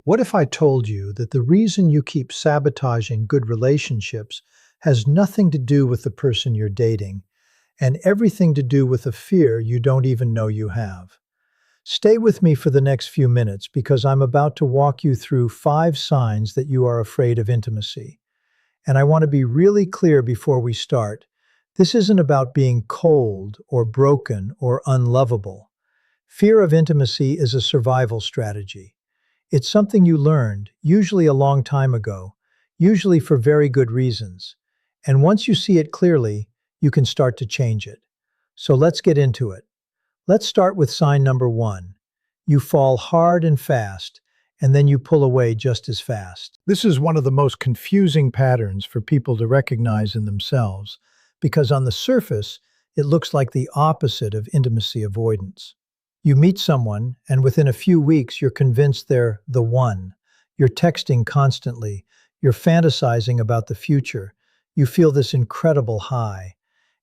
What if I told you that the reason you keep sabotaging good relationships has nothing to do with the person you're dating and everything to do with a fear you don't even know you have? Stay with me for the next few minutes because I'm about to walk you through 5 signs that you are afraid of intimacy. And I want to be really clear before we start. This isn't about being cold or broken or unlovable. Fear of intimacy is a survival strategy. It's something you learned, usually a long time ago, usually for very good reasons. And once you see it clearly, you can start to change it. So let's get into it. Let's start with sign number 1. You fall hard and fast, and then you pull away just as fast. This is one of the most confusing patterns for people to recognize in themselves, because on the surface, it looks like the opposite of intimacy avoidance. You meet someone, and within a few weeks, you're convinced they're the one. You're texting constantly. You're fantasizing about the future. You feel this incredible high.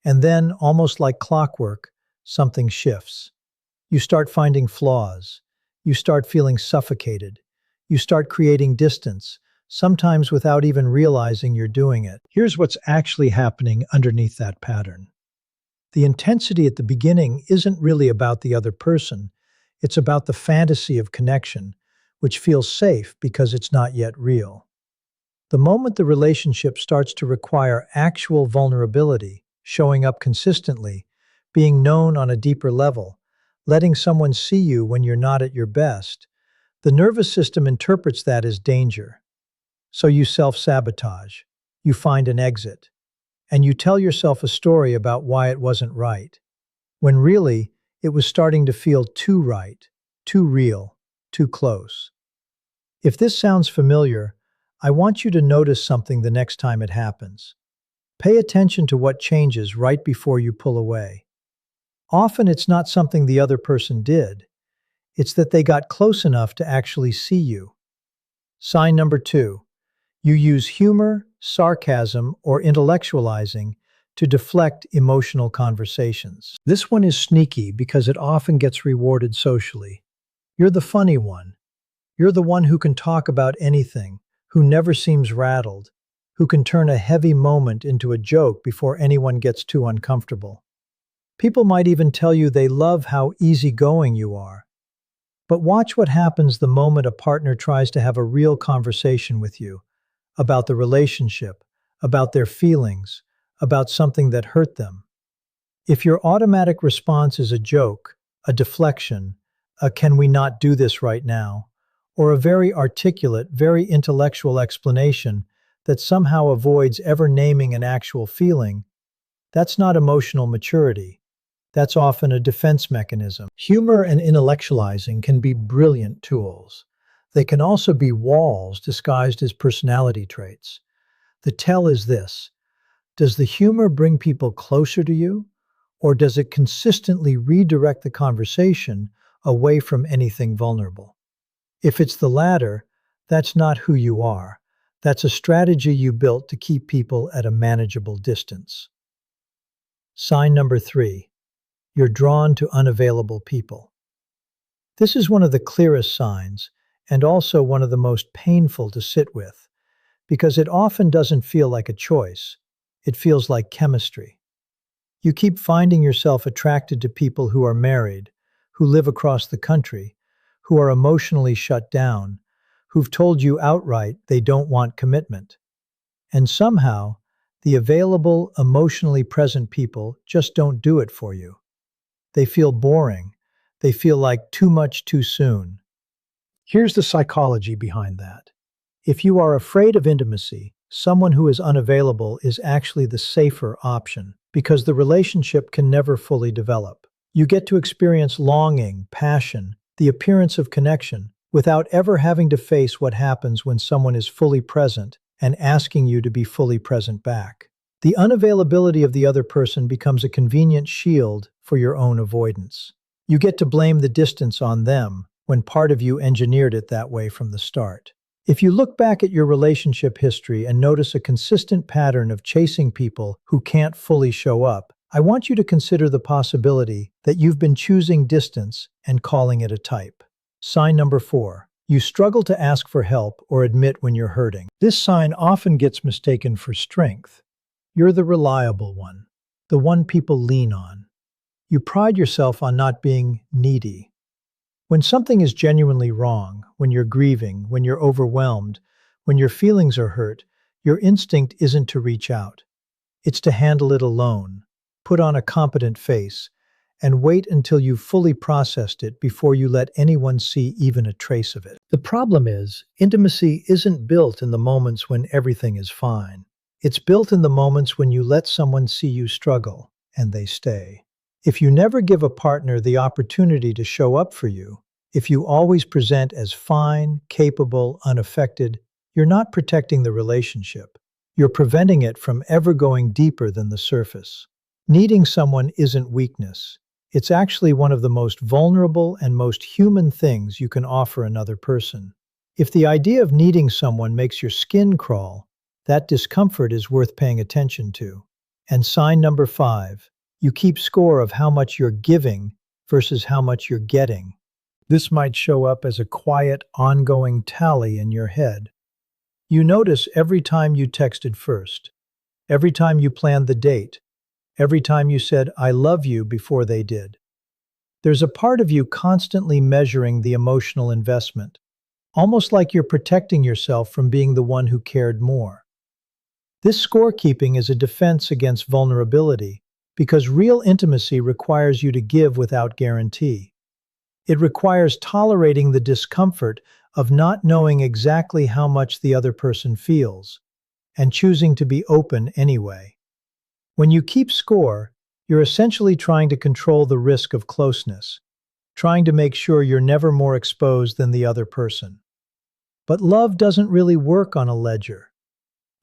And then, almost like clockwork, something shifts. You start finding flaws. You start feeling suffocated. You start creating distance, sometimes without even realizing you're doing it. Here's what's actually happening underneath that pattern. The intensity at the beginning isn't really about the other person. It's about the fantasy of connection, which feels safe because it's not yet real. The moment the relationship starts to require actual vulnerability, showing up consistently, being known on a deeper level, letting someone see you when you're not at your best, the nervous system interprets that as danger. So you self-sabotage. You find an exit. And you tell yourself a story about why it wasn't right, when really, it was starting to feel too right, too real, too close. If this sounds familiar, I want you to notice something the next time it happens. Pay attention to what changes right before you pull away. Often it's not something the other person did, it's that they got close enough to actually see you. Sign number 2. You use humor, sarcasm, or intellectualizing to deflect emotional conversations. This one is sneaky because it often gets rewarded socially. You're the funny one. You're the one who can talk about anything, who never seems rattled, who can turn a heavy moment into a joke before anyone gets too uncomfortable. People might even tell you they love how easygoing you are. But watch what happens the moment a partner tries to have a real conversation with you about the relationship, about their feelings, about something that hurt them. If your automatic response is a joke, a deflection, a "can we not do this right now," or a very articulate, very intellectual explanation that somehow avoids ever naming an actual feeling, that's not emotional maturity. That's often a defense mechanism. Humor and intellectualizing can be brilliant tools. They can also be walls disguised as personality traits. The tell is this: does the humor bring people closer to you, or does it consistently redirect the conversation away from anything vulnerable? If it's the latter, that's not who you are. That's a strategy you built to keep people at a manageable distance. Sign number 3. You're drawn to unavailable people. This is one of the clearest signs, and also one of the most painful to sit with, because it often doesn't feel like a choice. It feels like chemistry. You keep finding yourself attracted to people who are married, who live across the country, who are emotionally shut down, who've told you outright they don't want commitment. And somehow, the available, emotionally present people just don't do it for you. They feel boring. They feel like too much too soon. Here's the psychology behind that. If you are afraid of intimacy, someone who is unavailable is actually the safer option, because the relationship can never fully develop. You get to experience longing, passion, the appearance of connection, without ever having to face what happens when someone is fully present and asking you to be fully present back. The unavailability of the other person becomes a convenient shield for your own avoidance. You get to blame the distance on them when part of you engineered it that way from the start. If you look back at your relationship history and notice a consistent pattern of chasing people who can't fully show up, I want you to consider the possibility that you've been choosing distance and calling it a type. Sign number 4. You struggle to ask for help or admit when you're hurting. This sign often gets mistaken for strength. You're the reliable one, the one people lean on. You pride yourself on not being needy. When something is genuinely wrong, when you're grieving, when you're overwhelmed, when your feelings are hurt, your instinct isn't to reach out. It's to handle it alone, put on a competent face, and wait until you've fully processed it before you let anyone see even a trace of it. The problem is, intimacy isn't built in the moments when everything is fine. It's built in the moments when you let someone see you struggle, and they stay. If you never give a partner the opportunity to show up for you, if you always present as fine, capable, unaffected, you're not protecting the relationship. You're preventing it from ever going deeper than the surface. Needing someone isn't weakness. It's actually one of the most vulnerable and most human things you can offer another person. If the idea of needing someone makes your skin crawl, that discomfort is worth paying attention to. And sign number 5, you keep score of how much you're giving versus how much you're getting. This might show up as a quiet, ongoing tally in your head. You notice every time you texted first, every time you planned the date, every time you said, "I love you," before they did. There's a part of you constantly measuring the emotional investment, almost like you're protecting yourself from being the one who cared more. This scorekeeping is a defense against vulnerability, because real intimacy requires you to give without guarantee. It requires tolerating the discomfort of not knowing exactly how much the other person feels, and choosing to be open anyway. When you keep score, you're essentially trying to control the risk of closeness, trying to make sure you're never more exposed than the other person. But love doesn't really work on a ledger.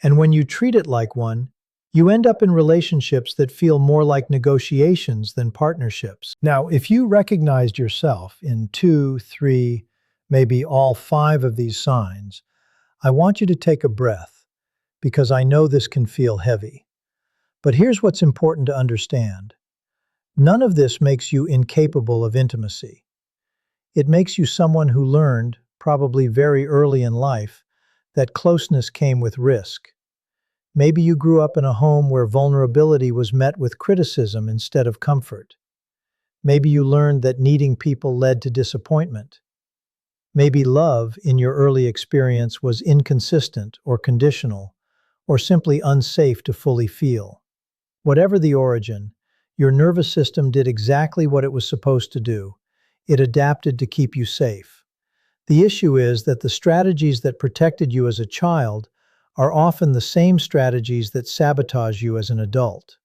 And when you treat it like one, you end up in relationships that feel more like negotiations than partnerships. Now, if you recognized yourself in 2, 3, maybe all 5 of these signs, I want you to take a breath, because I know this can feel heavy. But here's what's important to understand. None of this makes you incapable of intimacy. It makes you someone who learned, probably very early in life, that closeness came with risk. Maybe you grew up in a home where vulnerability was met with criticism instead of comfort. Maybe you learned that needing people led to disappointment. Maybe love, in your early experience, was inconsistent or conditional, or simply unsafe to fully feel. Whatever the origin, your nervous system did exactly what it was supposed to do. It adapted to keep you safe. The issue is that the strategies that protected you as a child are often the same strategies that sabotage you as an adult.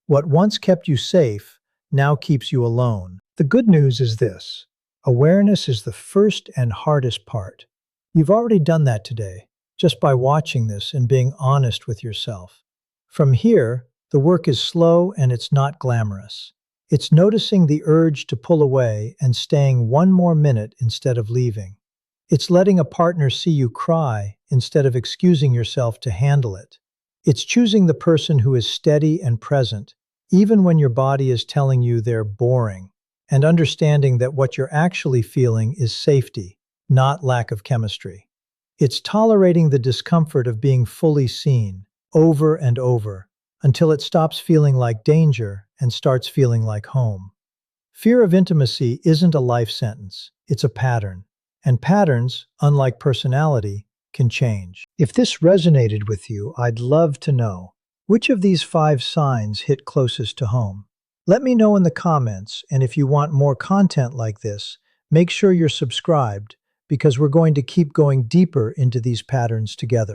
What once kept you safe now keeps you alone. The good news is this: awareness is the first and hardest part. You've already done that today, just by watching this and being honest with yourself. From here, the work is slow and it's not glamorous. It's noticing the urge to pull away and staying one more minute instead of leaving. It's letting a partner see you cry instead of excusing yourself to handle it. It's choosing the person who is steady and present, even when your body is telling you they're boring, and understanding that what you're actually feeling is safety, not lack of chemistry. It's tolerating the discomfort of being fully seen, over and over, until it stops feeling like danger and starts feeling like home. Fear of intimacy isn't a life sentence, it's a pattern. And patterns, unlike personality, can change. If this resonated with you, I'd love to know, which of these 5 signs hit closest to home? Let me know in the comments, and if you want more content like this, make sure you're subscribed, because we're going to keep going deeper into these patterns together.